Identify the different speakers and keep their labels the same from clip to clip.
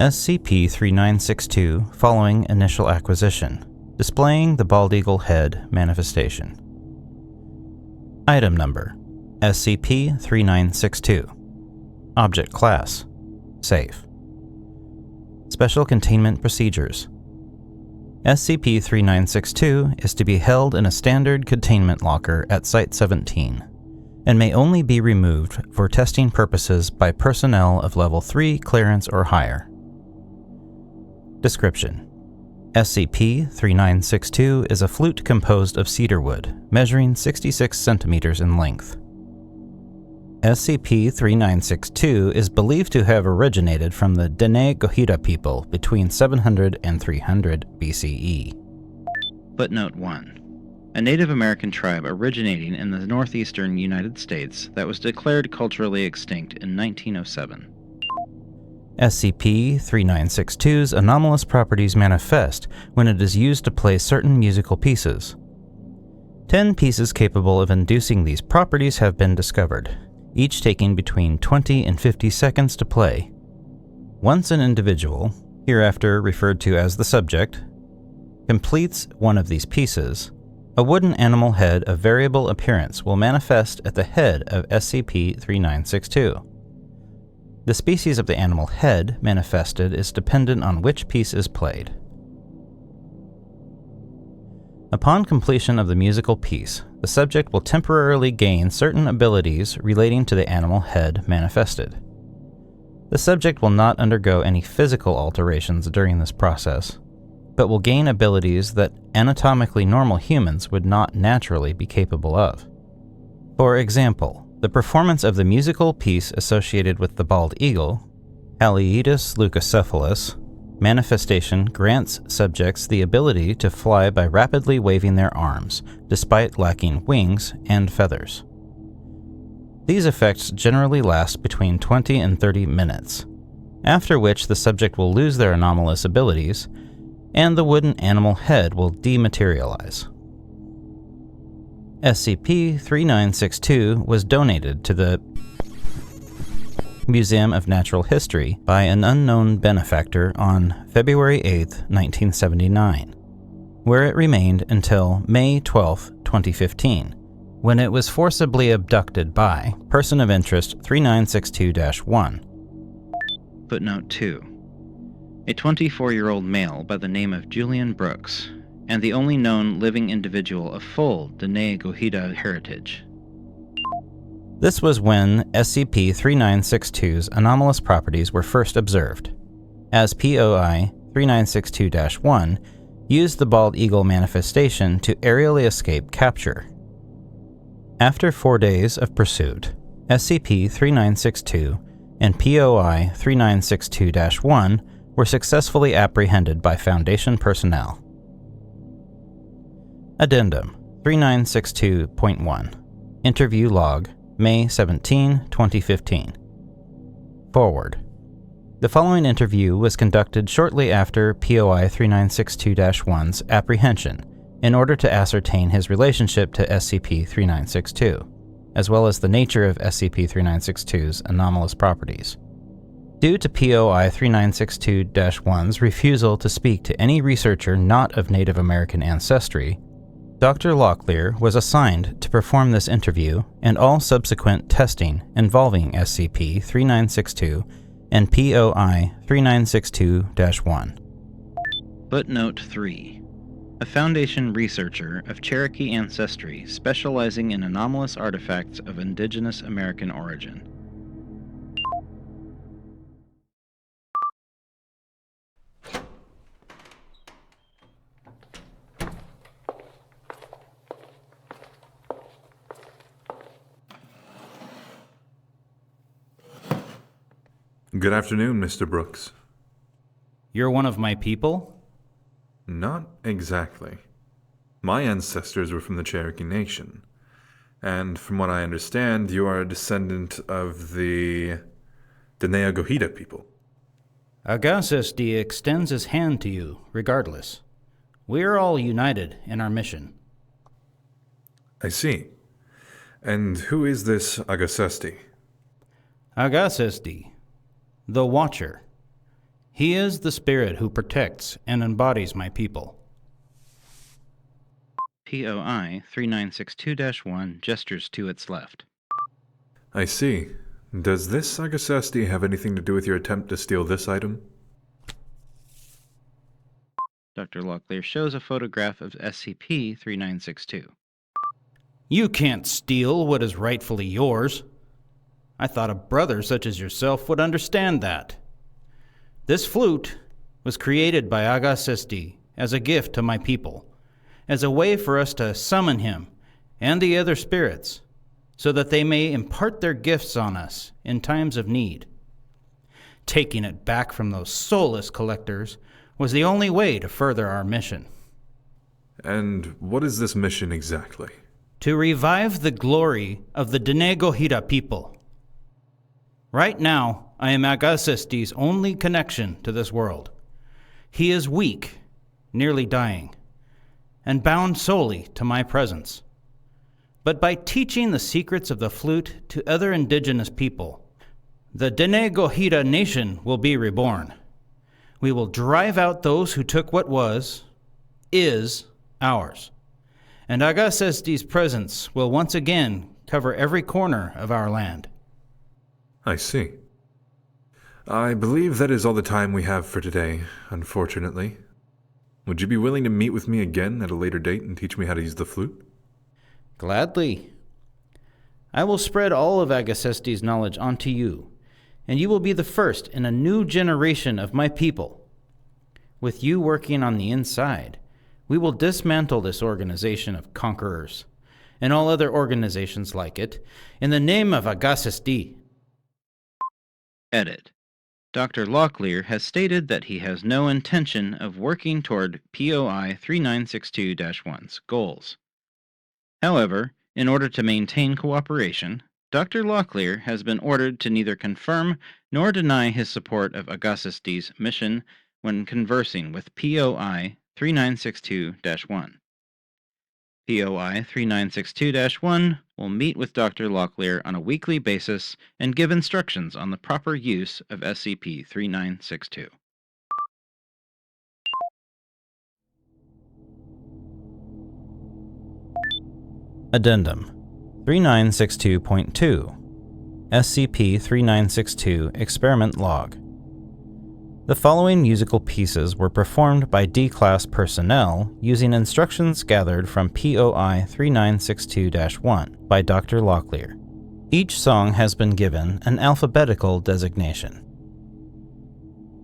Speaker 1: SCP-3962 following initial acquisition, displaying the bald eagle head manifestation. Item Number: SCP-3962. Object Class: Safe. Special Containment Procedures: SCP-3962 is to be held in a standard containment locker at Site-17, and may only be removed for testing purposes by personnel of Level 3 clearance or higher. Description: SCP-3962 is a flute composed of cedar wood, measuring 66 centimeters in length. SCP-3962 is believed to have originated from the Dene-Gohida people between 700 and 300 BCE.
Speaker 2: Footnote 1. A Native American tribe originating in the northeastern United States that was declared culturally extinct in 1907.
Speaker 1: SCP-3962's anomalous properties manifest when it is used to play certain musical pieces. 10 pieces capable of inducing these properties have been discovered, each taking between 20 and 50 seconds to play. Once an individual, hereafter referred to as the subject, completes one of these pieces, a wooden animal head of variable appearance will manifest at the head of SCP-3962. The species of the animal head manifested is dependent on which piece is played. Upon completion of the musical piece, the subject will temporarily gain certain abilities relating to the animal head manifested. The subject will not undergo any physical alterations during this process, but will gain abilities that anatomically normal humans would not naturally be capable of. For example, the performance of the musical piece associated with the bald eagle, Haliaeetus leucocephalus, manifestation grants subjects the ability to fly by rapidly waving their arms, despite lacking wings and feathers. These effects generally last between 20 and 30 minutes, after which the subject will lose their anomalous abilities, and the wooden animal head will dematerialize. SCP-3962 was donated to the Museum of Natural History by an unknown benefactor on February 8, 1979, where it remained until May 12, 2015, when it was forcibly abducted by Person of Interest 3962-1.
Speaker 2: Footnote 2. A 24-year-old male by the name of Julian Brooks, and the only known living individual of full Dene-Gohida heritage.
Speaker 1: This was when SCP-3962's anomalous properties were first observed, as POI 3962-1 used the bald eagle manifestation to aerially escape capture. After 4 days of pursuit, SCP-3962 and POI 3962-1 were successfully apprehended by Foundation personnel. Addendum 3962.1 Interview Log May 17, 2015. Forward. The following interview was conducted shortly after POI 3962-1's apprehension in order to ascertain his relationship to SCP-3962, as well as the nature of SCP-3962's anomalous properties. Due to POI 3962-1's refusal to speak to any researcher not of Native American ancestry, Dr. Locklear was assigned to perform this interview and all subsequent testing involving SCP-3962 and POI 3962-1.
Speaker 2: Footnote 3. A Foundation researcher of Cherokee ancestry specializing in anomalous artifacts of indigenous American origin.
Speaker 3: Good afternoon, Mr. Brooks.
Speaker 1: You're one of my people?
Speaker 3: Not exactly. My ancestors were from the Cherokee Nation, and from what I understand, you are a descendant of the Dene-Gohida people.
Speaker 1: Agasesdi extends his hand to you, regardless. We are all united in our mission.
Speaker 3: I see. And who is this Agasesdi?
Speaker 1: Agasesdi, the Watcher.
Speaker 4: He is the spirit who protects and embodies my people.
Speaker 2: POI 3962-1 gestures to its left.
Speaker 3: I see. Does this Agasesdi have anything to do with your attempt to steal this item?
Speaker 2: Dr. Locklear shows a photograph of SCP-3962.
Speaker 4: You can't steal what is rightfully yours. I thought a brother such as yourself would understand that. This flute was created by Agasesdi as a gift to my people, as a way for us to summon him and the other spirits, so that they may impart their gifts on us in times of need. Taking it back from those soulless collectors was the only way to further our mission.
Speaker 3: And what is this mission exactly?
Speaker 4: To revive the glory of the Denegohida people. Right now, I am Agasesdi's only connection to this world. He is weak, nearly dying, and bound solely to my presence. But by teaching the secrets of the flute to other indigenous people, the Denegohida nation will be reborn. We will drive out those who took what is ours. And Agasesdi's presence will once again cover every corner of our land.
Speaker 3: I see. I believe that is all the time we have for today, unfortunately. Would you be willing to meet with me again at a later date and teach me how to use the flute?
Speaker 4: Gladly. I will spread all of Agasesdi's knowledge onto you, and you will be the first in a new generation of my people. With you working on the inside, we will dismantle this organization of conquerors, and all other organizations like it, in the name of Agasesdi.
Speaker 2: Edit. Dr. Locklear has stated that he has no intention of working toward POI 3962-1's goals. However, in order to maintain cooperation, Dr. Locklear has been ordered to neither confirm nor deny his support of Agasesdi's mission when conversing with POI 3962-1. POI 3962-1 will meet with Dr. Locklear on a weekly basis and give instructions on the proper use of SCP-3962.
Speaker 1: Addendum 3962.2 SCP-3962 Experiment Log. The following musical pieces were performed by D-Class personnel using instructions gathered from POI 3962-1 by Dr. Locklear. Each song has been given an alphabetical designation.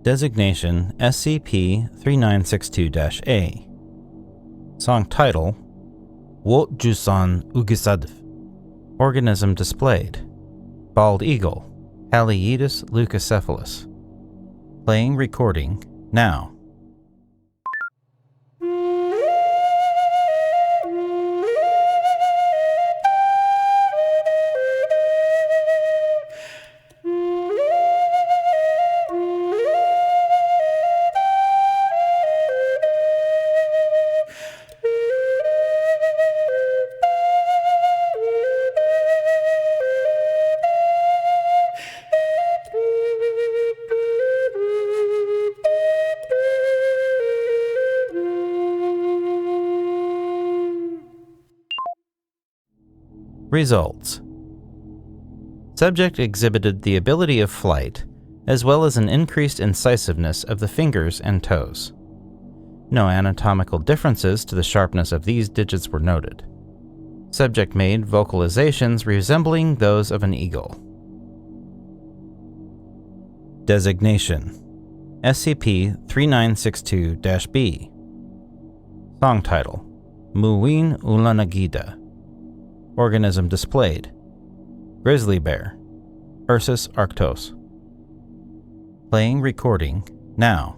Speaker 1: Designation SCP-3962-A. Song title Wot Jusan Ugisadv. Organism displayed Bald eagle, Haliaeetus leucocephalus. Playing recording now. Results. Subject exhibited the ability of flight, as well as an increased incisiveness of the fingers and toes. No anatomical differences to the sharpness of these digits were noted. Subject made vocalizations resembling those of an eagle. Designation SCP-3962-B. Song title Muwin Ulanagida. Organism displayed grizzly bear, Ursus arctos. Playing recording now.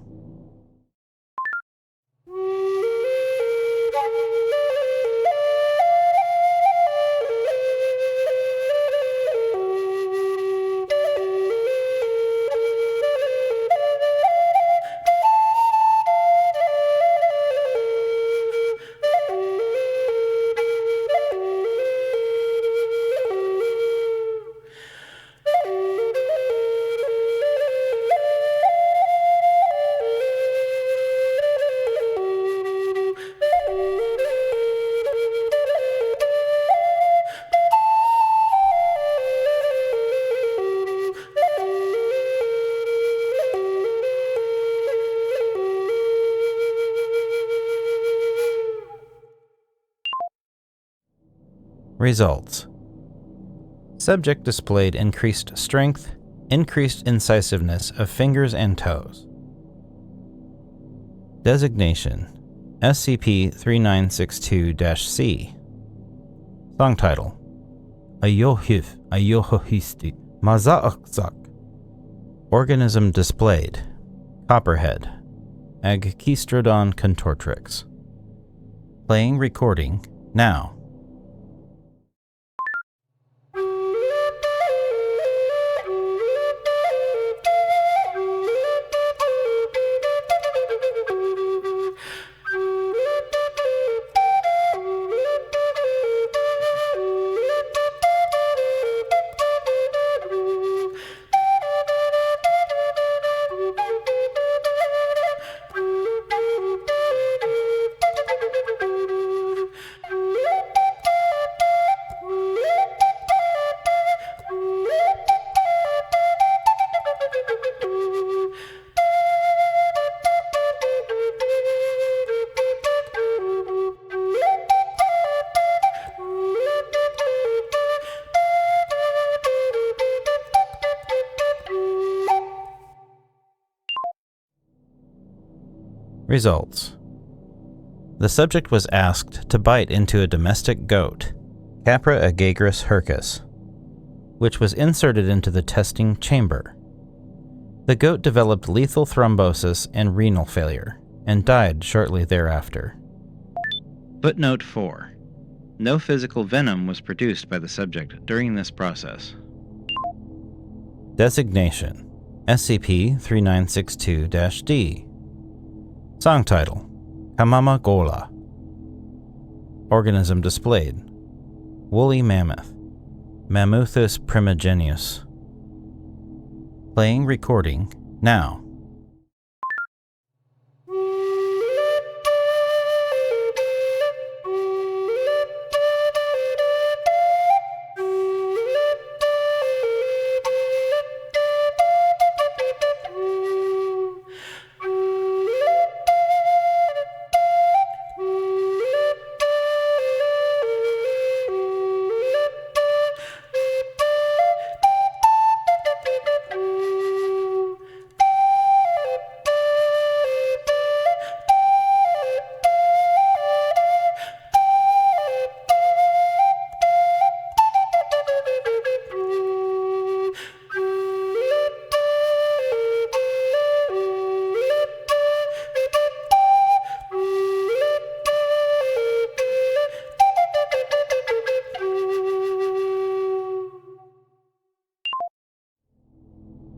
Speaker 1: Results. Subject displayed increased strength, increased incisiveness of fingers and toes. Designation: SCP-3962-C. Song title: Ayohif Ayohohisti Mazaakzak. Organism displayed: Copperhead, Agkistrodon contortrix. Playing recording now. Results. The subject was asked to bite into a domestic goat, Capra agagris hircus, which was inserted into the testing chamber. The goat developed lethal thrombosis and renal failure, and died shortly thereafter.
Speaker 2: Footnote 4. No physical venom was produced by the subject during this process.
Speaker 1: Designation: SCP-3962-D. Song title: Kamama Gola. Organism displayed: Woolly mammoth, Mammuthus primigenius. Playing recording now.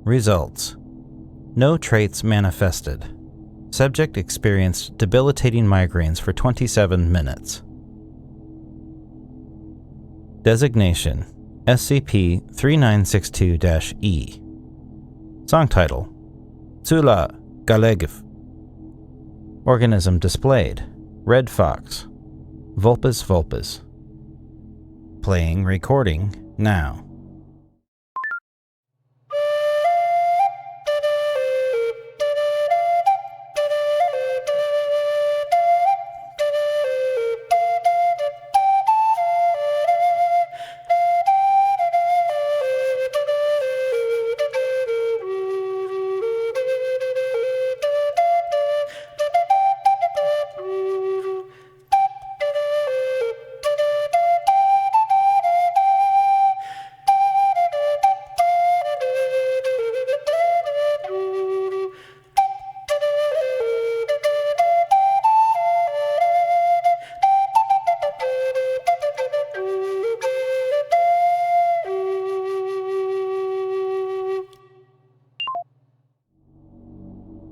Speaker 1: Results. No traits manifested. Subject experienced debilitating migraines for 27 minutes. Designation: SCP-3962-E. Song title: Tsula Galegif. Organism displayed: Red fox, Vulpes vulpes. Playing recording now.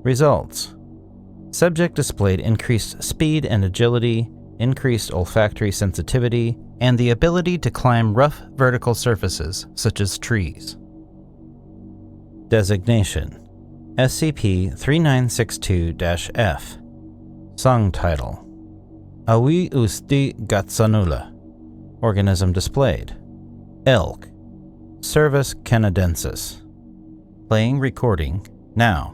Speaker 1: Results. Subject displayed increased speed and agility, increased olfactory sensitivity, and the ability to climb rough vertical surfaces such as trees. Designation: SCP-3962-F. Song title: Awi Usti Gatsanula. Organism displayed: Elk, Cervus canadensis. Playing recording now.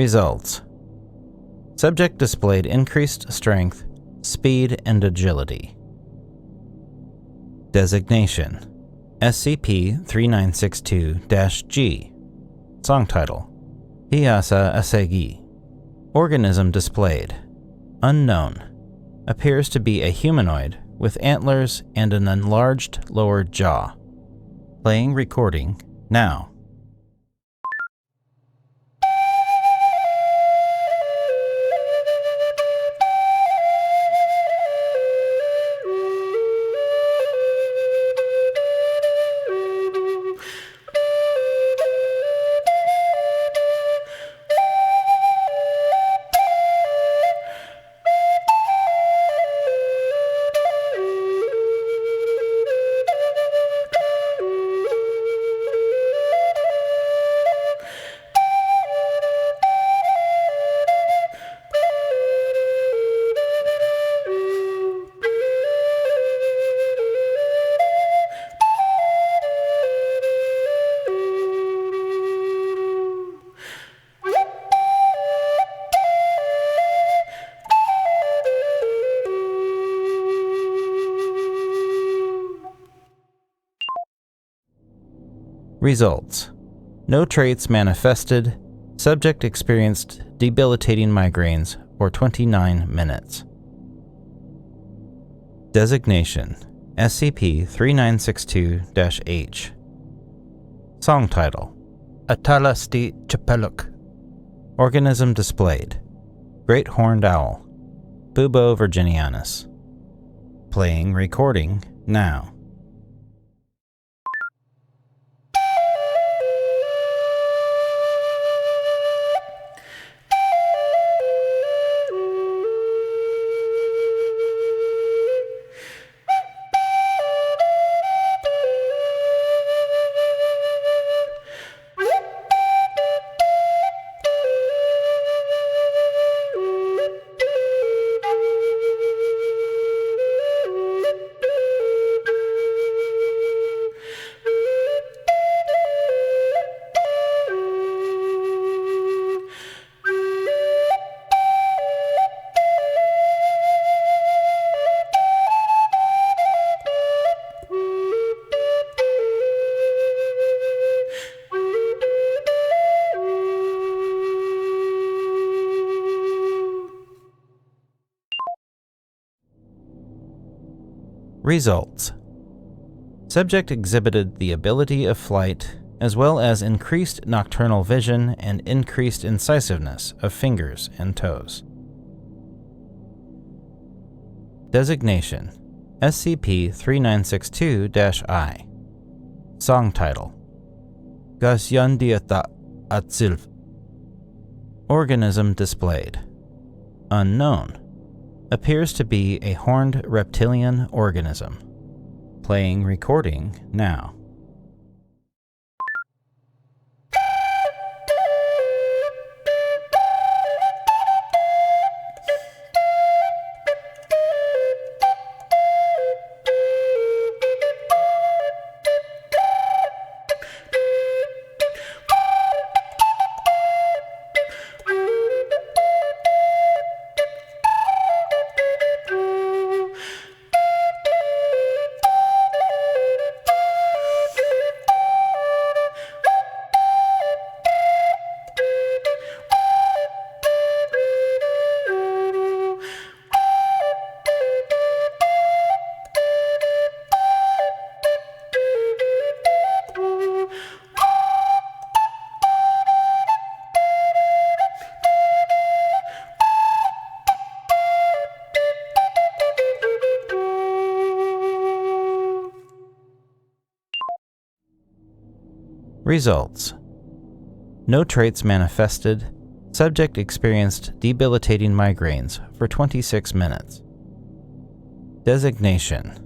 Speaker 1: Results. Subject displayed increased strength, speed, and agility. Designation: SCP-3962-G. Song title: Agasesdi. Organism displayed: Unknown. Appears to be a humanoid with antlers and an enlarged lower jaw. Playing recording now. Results. No traits manifested. Subject experienced debilitating migraines for 29 minutes. Designation: SCP-3962-H. Song title:
Speaker 4: Atalasti Chapeluk.
Speaker 1: Organism displayed: Great Horned Owl, Bubo virginianus. Playing recording now. Results. Subject exhibited the ability of flight, as well as increased nocturnal vision and increased incisiveness of fingers and toes. Designation: SCP-3962-I. Song title: Gasyandiata Atsilv. Organism displayed: Unknown. Appears to be a horned reptilian organism. Playing recording now. Results. No traits manifested. Subject experienced debilitating migraines for 26 minutes. Designation: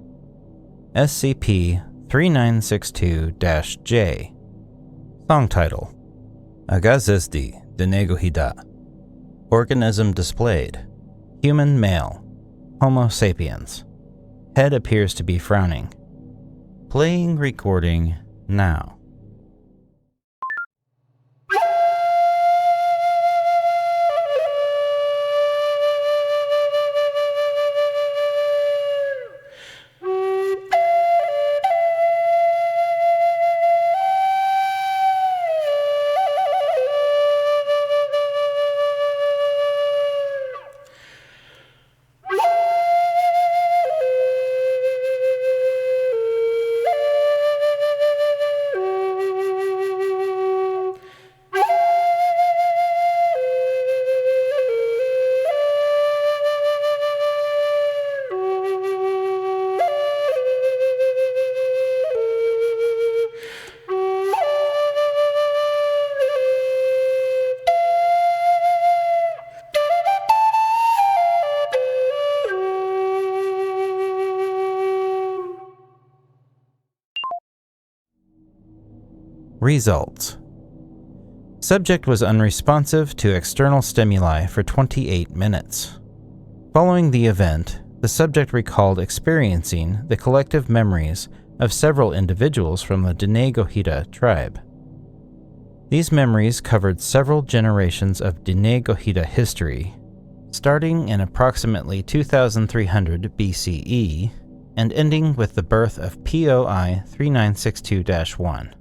Speaker 1: SCP-3962-J. Song title: Agasesdi Denegohida. Organism displayed: Human male, Homo sapiens. Head appears to be frowning. Playing recording now. Results. Subject was unresponsive to external stimuli for 28 minutes. Following the event, the subject recalled experiencing the collective memories of several individuals from the Diné-Gohita tribe. These memories covered several generations of Diné-Gohita history, starting in approximately 2300 BCE and ending with the birth of POI 3962-1.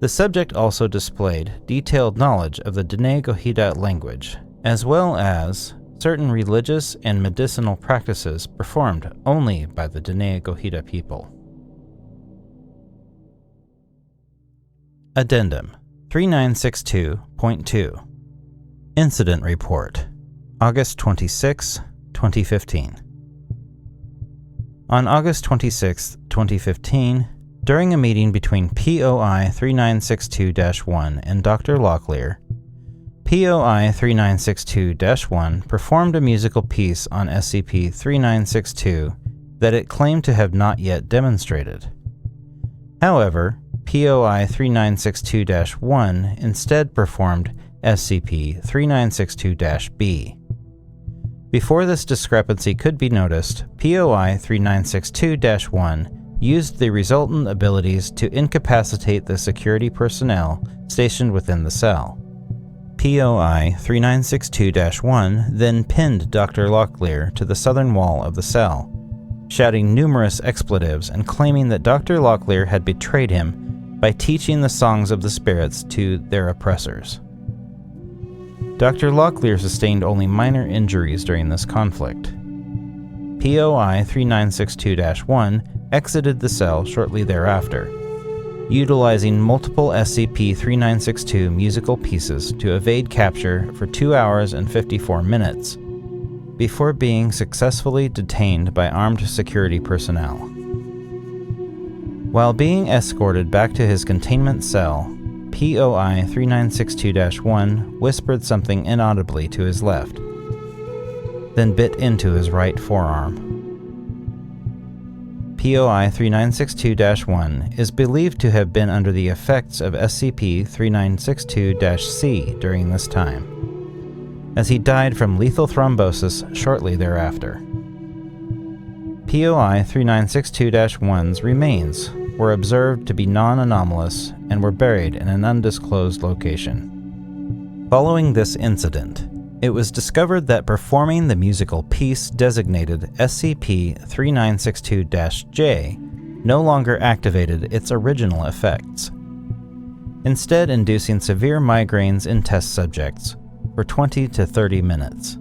Speaker 1: The subject also displayed detailed knowledge of the Diné-Gohita language, as well as certain religious and medicinal practices performed only by the Diné-Gohita people. Addendum 3962.2 Incident Report August 26, 2015. On August 26, 2015, during a meeting between POI 3962-1 and Dr. Locklear, POI 3962-1 performed a musical piece on SCP-3962 that it claimed to have not yet demonstrated. However, POI 3962-1 instead performed SCP-3962-B. Before this discrepancy could be noticed, POI 3962-1 used the resultant abilities to incapacitate the security personnel stationed within the cell. POI 3962-1 then pinned Dr. Locklear to the southern wall of the cell, shouting numerous expletives and claiming that Dr. Locklear had betrayed him by teaching the songs of the spirits to their oppressors. Dr. Locklear sustained only minor injuries during this conflict. POI 3962-1 exited the cell shortly thereafter, utilizing multiple SCP-3962 musical pieces to evade capture for 2 hours and 54 minutes, before being successfully detained by armed security personnel. While being escorted back to his containment cell, POI 3962-1 whispered something inaudibly to his left, then bit into his right forearm. POI 3962-1 is believed to have been under the effects of SCP-3962-C during this time, as he died from lethal thrombosis shortly thereafter. POI 3962-1's remains were observed to be non-anomalous and were buried in an undisclosed location. Following this incident, it was discovered that performing the musical piece designated SCP-3962-J no longer activated its original effects, instead inducing severe migraines in test subjects for 20 to 30 minutes.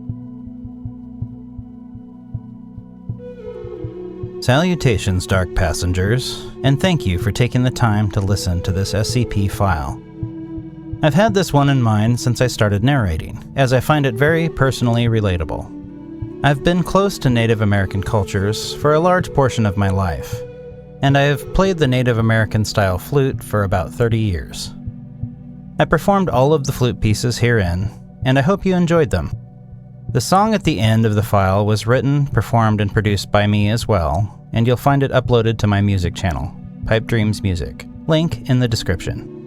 Speaker 1: Salutations, Dark Passengers, and thank you for taking the time to listen to this SCP file. I've had this one in mind since I started narrating, as I find it very personally relatable. I've been close to Native American cultures for a large portion of my life, and I have played the Native American style flute for about 30 years. I performed all of the flute pieces herein, and I hope you enjoyed them. The song at the end of the file was written, performed, and produced by me as well, and you'll find it uploaded to my music channel, Pipe Dreams Music, link in the description.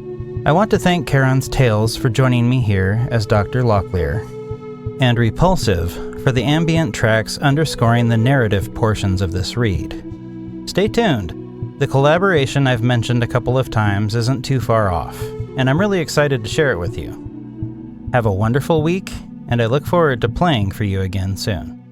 Speaker 1: I want to thank Charon's Tales for joining me here as Dr. Locklear, and Repulsive for the ambient tracks underscoring the narrative portions of this read. Stay tuned! The collaboration I've mentioned a couple of times isn't too far off, and I'm really excited to share it with you. Have a wonderful week, and I look forward to playing for you again soon.